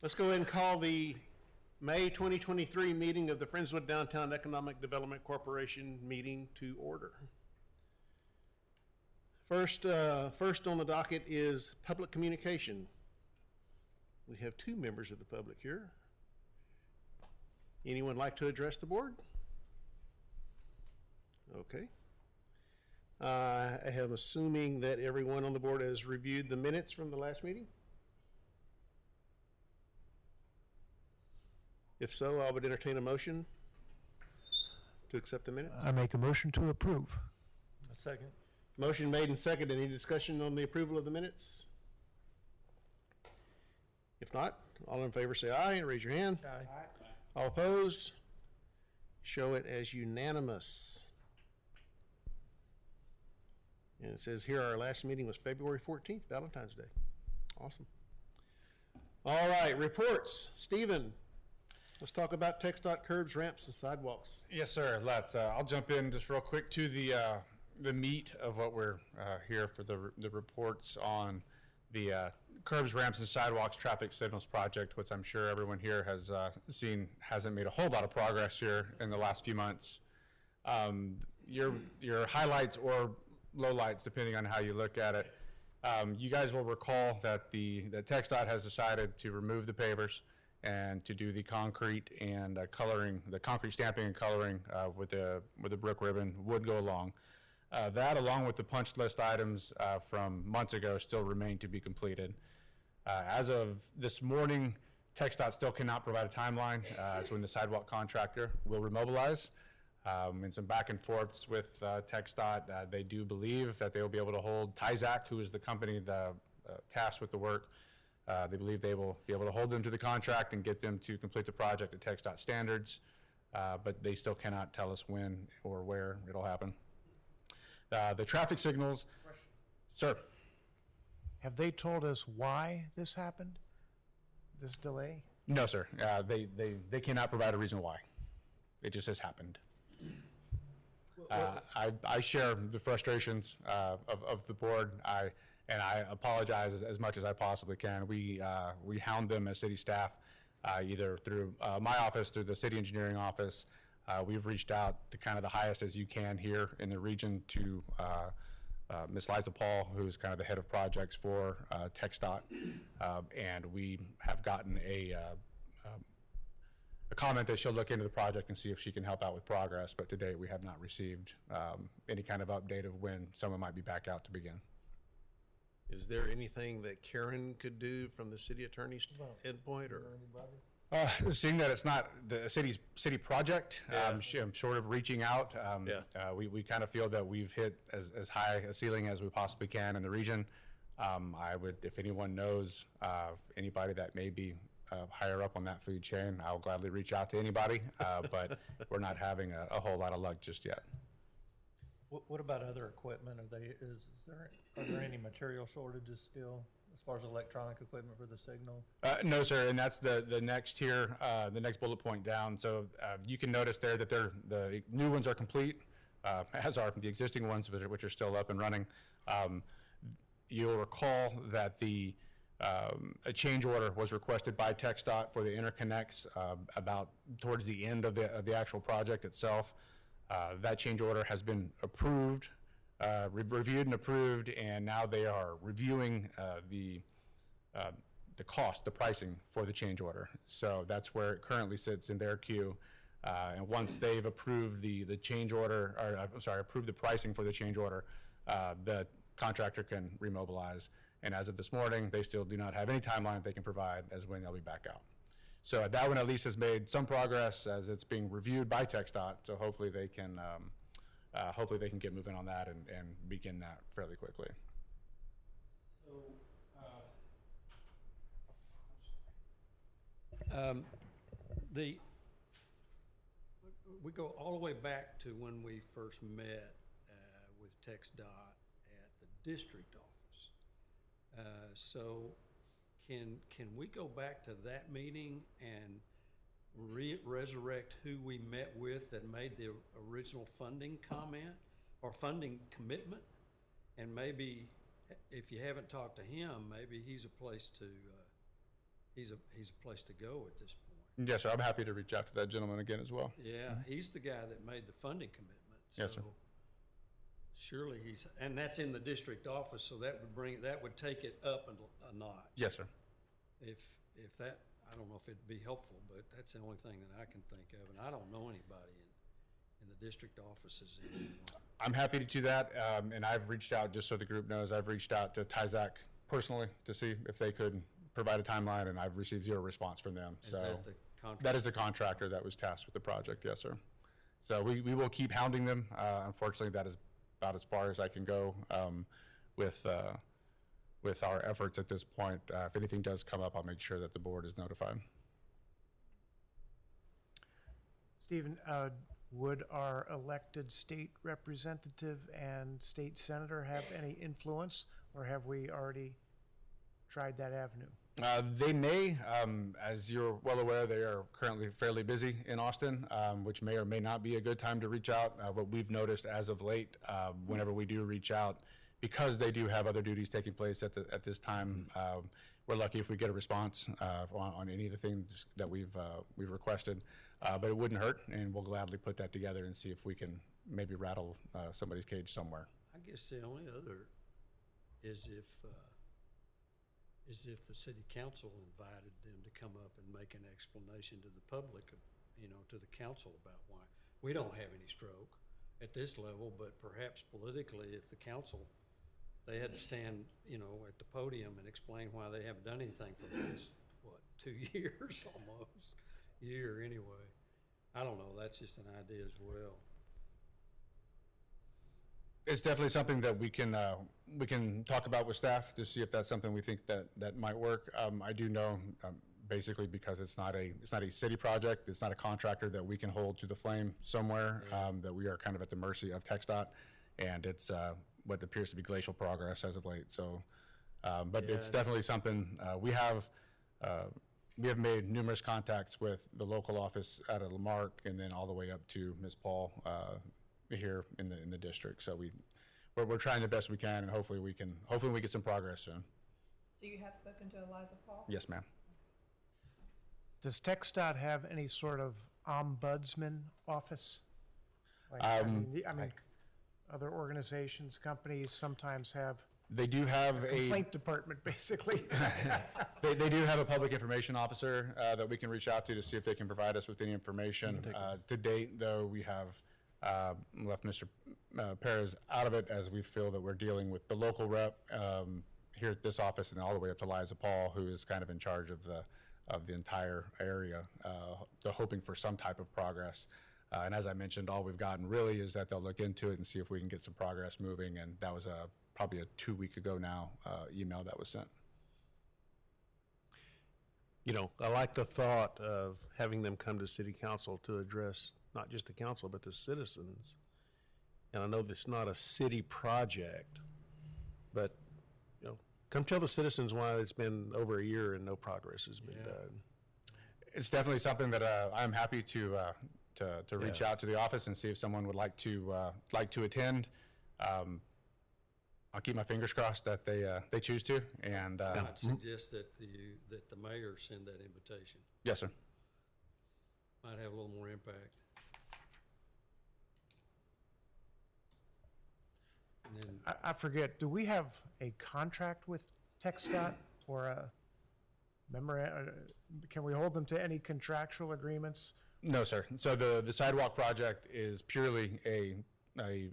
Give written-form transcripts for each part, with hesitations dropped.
Let's go ahead and call the May 2023 meeting of the Friendswood Downtown Economic Development Corporation meeting to order. First on the docket is public communication. We have two members of the public here. Anyone like to address the board? Okay. I am assuming that everyone on the board has reviewed the minutes from the last meeting. If so, I would entertain a motion to accept the minutes. I make a motion to approve. A second. Motion made and seconded. Any discussion on the approval of the minutes? If not, all in favor say aye and raise your hand. Aye. All opposed? Show it as unanimous. And it says here our last meeting was February 14th, Valentine's Day. Awesome. All right, reports. Stephen, let's talk about TxDOT curbs, ramps, and sidewalks. Yes, sir. Let's. I'll jump in just real quick to the meat of what we're here for the reports on the curbs, ramps, and sidewalks traffic signals project, which I'm sure everyone here has seen hasn't made a whole lot of progress here in the last few months. Your highlights or lowlights, depending on how you look at it. You guys will recall that the TxDOT has decided to remove the pavers and to do the concrete and coloring, the concrete stamping and coloring with the brick ribbon would go along. That, along with the punch list items from months ago, still remain to be completed. As of this morning, TxDOT still cannot provide a timeline as when the sidewalk contractor will remobilize. And some back and forths with TxDOT. They do believe that they will be able to hold Tyzac, who is the company tasked with the work. They believe they will be able to hold them to the contract and get them to complete the project at TxDOT standards, but they still cannot tell us when or where it'll happen. The traffic signals. Question. Sir. Have they told us why this happened? This delay? No, sir. They cannot provide a reason why. It just has happened. I share the frustrations of the board. I apologize as much as I possibly can. We hound them as city staff, either through my office, through the city engineering office. We've reached out to kind of the highest as you can here in the region to Ms. Liza Paul, who's kind of the head of projects for TxDOT, and we have gotten a comment that she'll look into the project and see if she can help out with progress, but to date we have not received any kind of update of when someone might be back out to begin. Is there anything that Karen could do from the city attorney's endpoint, or? Seeing that it's not the city project, I'm sort of reaching out. We kind of feel that we've hit as high a ceiling as we possibly can in the region. I would, if anyone knows anybody that may be higher up on that food chain, I'll gladly reach out to anybody, but we're not having a whole lot of luck just yet. What about other equipment? Are there any material shortages still as far as electronic equipment for the signal? No, sir, and that's the next here, the next bullet point down. So you can notice there that the new ones are complete, as are the existing ones, which are still up and running. You'll recall that a change order was requested by TxDOT for the interconnects about towards the end of the actual project itself. That change order has been approved, reviewed and approved, and now they are reviewing the cost, the pricing for the change order. So that's where it currently sits in their queue. And once they've approved the change order, or I'm sorry, approved the pricing for the change order, the contractor can remobilize. And as of this morning, they still do not have any timeline they can provide as when they'll be back out. So that one at least has made some progress as it's being reviewed by TxDOT. So hopefully they can get moving on that and begin that fairly quickly. So, we go all the way back to when we first met with TxDOT at the district office. So can we go back to that meeting and resurrect who we met with that made the original funding comment or funding commitment? And maybe if you haven't talked to him, maybe he's a place to he's a place to go at this point. Yes, sir. I'm happy to reach out to that gentleman again as well. Yeah, he's the guy that made the funding commitment. Yes, sir. So surely and that's in the district office, so that would take it up a notch. Yes, sir. If that, I don't know if it'd be helpful, but that's the only thing that I can think of, and I don't know anybody in the district offices anymore. I'm happy to do that, and I've reached out, just so the group knows, I've reached out to TIZAC personally to see if they could provide a timeline, and I've received zero response from them. Is So that the contract? that is the contractor that was tasked with the project, yes, sir. So we will keep hounding them. Unfortunately, that is about as far as I can go with our efforts at this point. If anything does come up, I'll make sure that the board is notified. Stephen, would our elected state representative and state senator have any influence, or have we already tried that avenue? They may, as you're well aware, they are currently fairly busy in Austin, which may or may not be a good time to reach out. What we've noticed as of late, whenever we do reach out, because they do have other duties taking place at this time, we're lucky if we get a response on any of the things that we've requested. But it wouldn't hurt, and we'll gladly put that together and see if we can maybe rattle somebody's cage somewhere. I guess the only other is if the city council invited them to come up and make an explanation to the public, to the council about why. We don't have any stroke at this level, but perhaps politically, if the council, they had to stand, at the podium and explain why they haven't done anything for the last, 2 years almost, year anyway. I don't know, that's just an idea as well. It's definitely something that we can talk about with staff to see if that's something we think that might work. I do know, basically, because it's not a city project, it's not a contractor that we can hold to the flame somewhere, that we are kind of at the mercy of TxDOT, and it's what appears to be glacial progress as of late. So, but it's definitely something we have made numerous contacts with the local office out of Lamarck, and then all the way up to Ms. Paul here in the district. So we're trying the best we can, and hopefully we get some progress soon. So you have spoken to Eliza Paul? Yes, ma'am. Does TxDOT have any sort of ombudsman office? Like, other organizations, companies sometimes have They do have a complaint department, basically. they do have a public information officer that we can reach out to see if they can provide us with any information. To date, though, we have left Mr. Perez out of it, as we feel that we're dealing with the local rep here at this office, and all the way up to Liza Paul, who is kind of in charge of the entire area, hoping for some type of progress. And as I mentioned, all we've gotten really is that they'll look into it and see if we can get some progress moving. And that was probably a 2 week ago now email that was sent. I like the thought of having them come to city council to address not just the council, but the citizens. And I know this is not a city project, but, come tell the citizens why it's been over a year and no progress has been done. It's definitely something that I'm happy to reach out to the office and see if someone would like to attend. I'll keep my fingers crossed that they choose to. And I'd suggest that the mayor send that invitation. yes, sir. Might have a little more impact. And then, I forget, do we have a contract with TxDOT or a memorandum? Can we hold them to any contractual agreements? No, sir. So the sidewalk project is purely a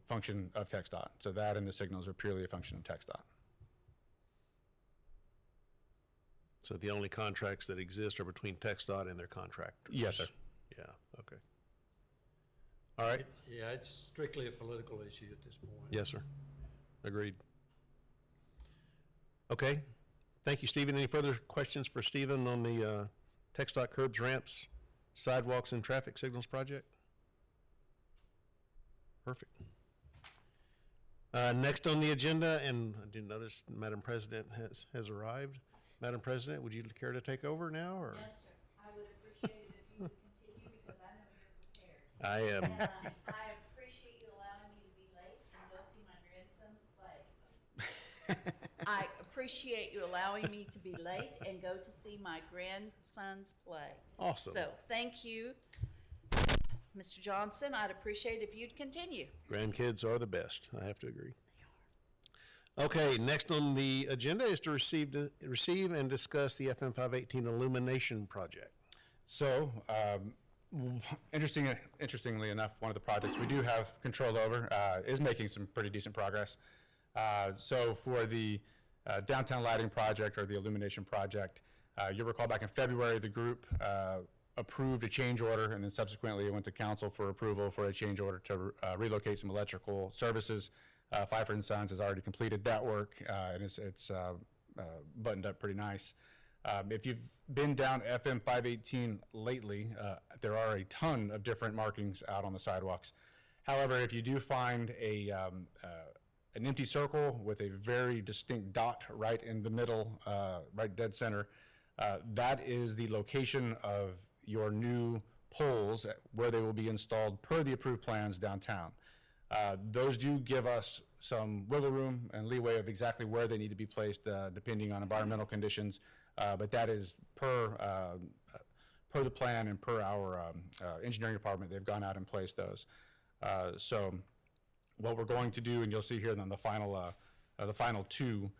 function of TxDOT. So that and the signals are purely a function of TxDOT. So the only contracts that exist are between TxDOT and their contractors? Yes, sir. Yeah, okay. All right, yeah, it's strictly a political issue at this point. yes, sir. Agreed. Okay, thank you, Stephen. Any further questions for Stephen on the TxDOT curbs, ramps, sidewalks, and traffic signals project? Perfect. Next on the agenda, and I do notice Madam President has arrived. Madam President, would you care to take over now, or? Yes, sir. I would appreciate it if you would continue, because I know you're prepared. I am. I appreciate you allowing me to be late and go see my grandsons play. I appreciate you allowing me to be late and go to see my grandsons play. Awesome. So, thank you, Mr. Johnson. I'd appreciate if you'd continue. Grandkids are the best, I have to agree. Okay, next on the agenda is to receive and discuss the FM 518 illumination project. So, interestingly enough, one of the projects we do have control over is making some pretty decent progress. So for the downtown lighting project or the illumination project, you'll recall back in February, the group approved a change order, and then subsequently it went to council for approval for a change order to relocate some electrical services. Pfeiffer & Sons has already completed that work, and it's buttoned up pretty nice. If you've been down FM 518 lately, there are a ton of different markings out on the sidewalks. However, if you do find an empty circle with a very distinct dot right in the middle, right dead center, that is the location of your new poles where they will be installed per the approved plans downtown. Those do give us some wiggle room and leeway of exactly where they need to be placed depending on environmental conditions, but that is per the plan and per our engineering department. They've gone out and placed those. So what we're going to do, and you'll see here on the final two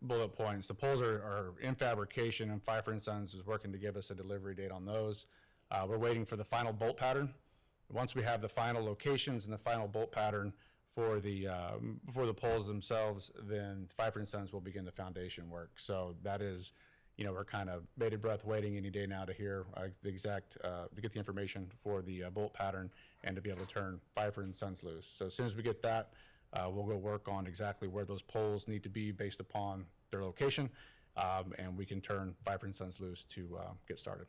bullet points, the poles are in fabrication, and Pfeiffer & Sons is working to give us a delivery date on those. We're waiting for the final bolt pattern. Once we have the final locations and the final bolt pattern for the poles themselves, then Pfeiffer & Sons will begin the foundation work. So that is, we're kind of bated breath waiting any day now to hear the exact, to get the information for the bolt pattern and to be able to turn Pfeiffer & Sons loose. So as soon as we get that, we'll go work on exactly where those poles need to be based upon their location, and we can turn Pfeiffer & Sons loose to get started.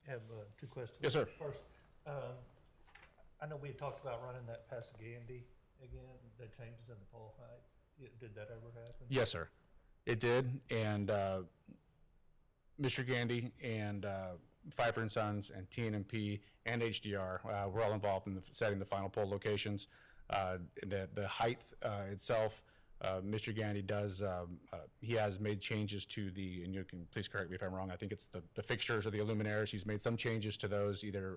I have two questions. Yes, sir. First, I know we had talked about running that past Gandy again, the changes in the pole height. Did that ever happen? Yes, sir. It did, and Mr. Gandy and Pfeiffer & Sons and TNMP and HDR were all involved in setting the final pole locations. The height itself, Mr. Gandy does, he has made changes to the, and you can please correct me if I'm wrong, I think it's the fixtures or the luminaires. He's made some changes to those, either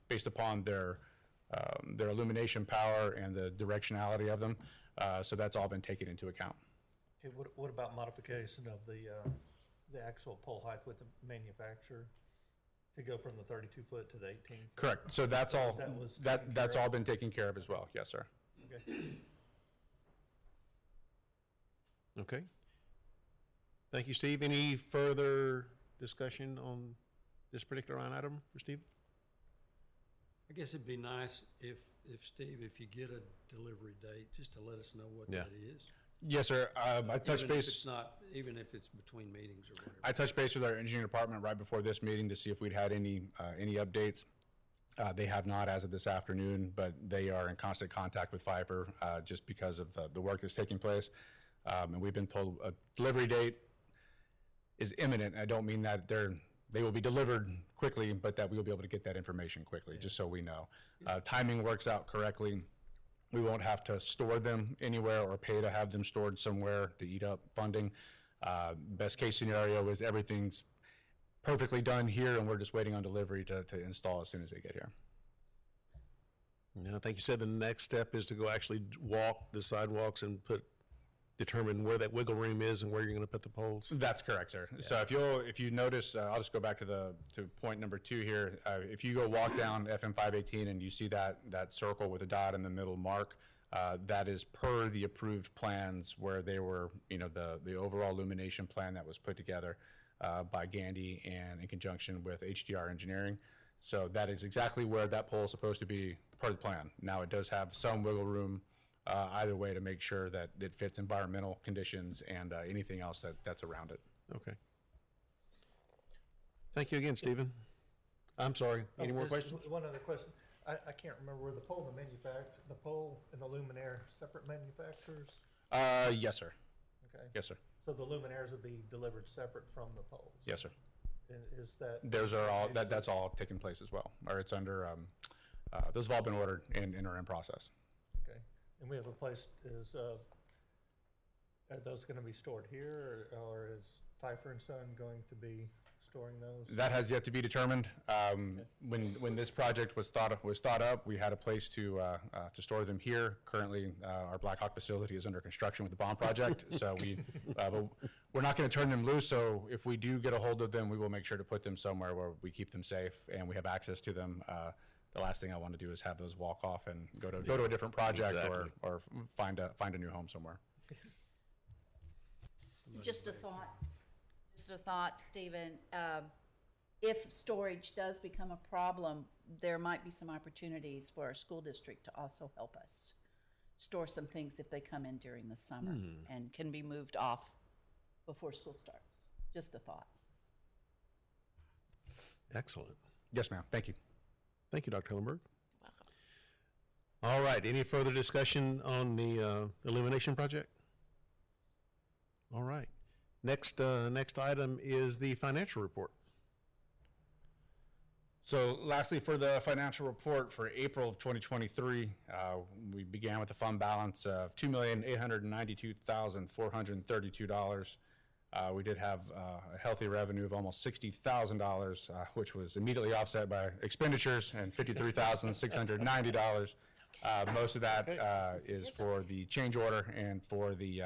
based upon their illumination power and the directionality of them. So that's all been taken into account. Okay, what about modification of the actual pole height with the manufacturer to go from the 32 foot to the 18 foot? Correct. So that's all, That was that's taken all care been taken care of as well. Yes, sir. Okay. Okay. Thank you, Steve. Any further discussion on this particular line item for Steve? I guess it'd be nice if Steve, if you get a delivery date, just to let us know what Yeah. that is. Yes, sir. I touched Even if base. it's not, even if it's between meetings or whatever. I touched base with our engineering department right before this meeting to see if we'd had any updates. They have not as of this afternoon, but they are in constant contact with Pfeiffer just because of the work that's taking place. And we've been told a delivery date is imminent. I don't mean that they will be delivered quickly, but that we will be able to get that information quickly, just so we know. Timing works out correctly. We won't have to store them anywhere or pay to have them stored somewhere to eat up funding. Best case scenario is everything's perfectly done here, and we're just waiting on delivery to install as soon as they get here. No, I think you said the next step is to go actually walk the sidewalks and determine where that wiggle room is and where you're going to put the poles. That's correct, sir. So if you notice, I'll just go back to point number 2 here. If you go walk down FM 518 and you see that circle with a dot in the middle mark, that is per the approved plans where they were, the overall illumination plan that was put together by Gandy and in conjunction with HDR Engineering. So that is exactly where that pole is supposed to be part of the plan. Now it does have some wiggle room either way to make sure that it fits environmental conditions and anything else that's around it. Okay. Thank you again, Stephen. I'm sorry, any more Just questions? One other question. I can't remember where the pole and the luminaire separate manufacturers? Yes, sir. Okay. Yes, sir. So the luminaires will be delivered separate from the poles? Yes, sir. And is that? Those are all, that's all taking place as well, or it's under, those have all been ordered and are in process. Okay. And we have a place, are those gonna be stored here, or is Pfeiffer and Son going to be storing those? That has yet to be determined. When this project was thought up, we had a place to store them here. Currently, our Black Hawk facility is under construction with the bond project, so but we're not going to turn them loose. So if we do get a hold of them, we will make sure to put them somewhere where we keep them safe and we have access to them. The last thing I want to do is have those walk off and go to a different project Exactly. or find a new home somewhere. Just a thought, Stephen. If storage does become a problem, there might be some opportunities for our school district to also help us store some things if they come in during the summer and can be moved off before school starts. Just a thought. Excellent. Yes, ma'am. Thank you. Thank you, Dr. Hillenberg. Welcome. All right, any further discussion on the illumination project? All right. Next item is the financial report. So lastly, for the financial report for April of 2023, we began with a fund balance of $2,892,432. We did have a healthy revenue of almost $60,000, which was immediately offset by expenditures and $53,690. Most of that is for the change order and for the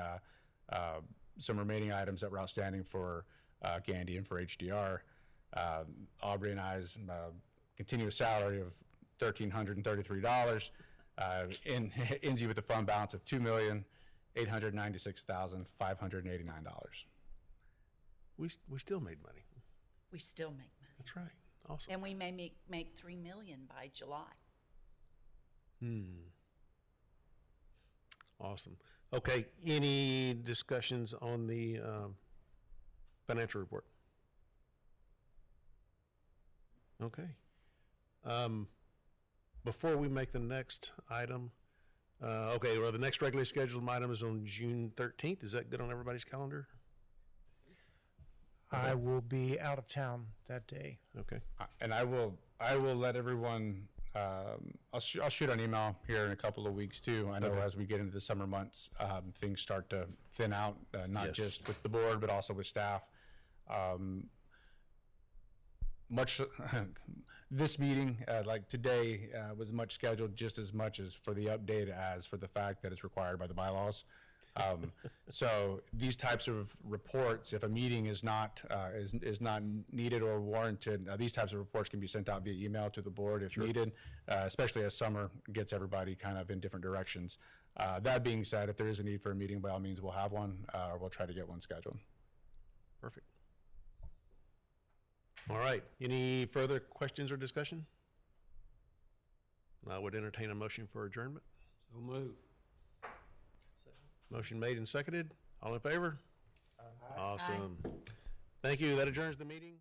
some remaining items that were outstanding for Gandy and for HDR. Aubrey and I's continuous salary of $1,333. Ends you with a fund balance of $2,896,589. We still made money. We still make money. That's right. Awesome. And we may make $3 million by July. Awesome. Okay, any discussions on the financial report? Okay. Before we make the next item, okay, well, the next regularly scheduled item is on June 13th. Is that good on everybody's calendar? I will be out of town that day. Okay. And I will let everyone, I'll shoot an email here in a couple of weeks too. I know Okay. as we get into the summer months, things start to thin out, not Yes. just with the board, but also with staff. This meeting, like today, was much scheduled just as much as for the update as for the fact that it's required by the bylaws. So these types of reports, if a meeting is not needed or warranted, these types of reports can be sent out via email to the board if needed, especially as summer gets everybody kind of in different directions. That being said, if there is a need for a meeting, by all means, we'll have one, or we'll try to get one scheduled. Perfect. All right. Any further questions or discussion? I would entertain a motion for adjournment. So move. Motion made and seconded. All in favor? Awesome. Thank you. That adjourns the meeting.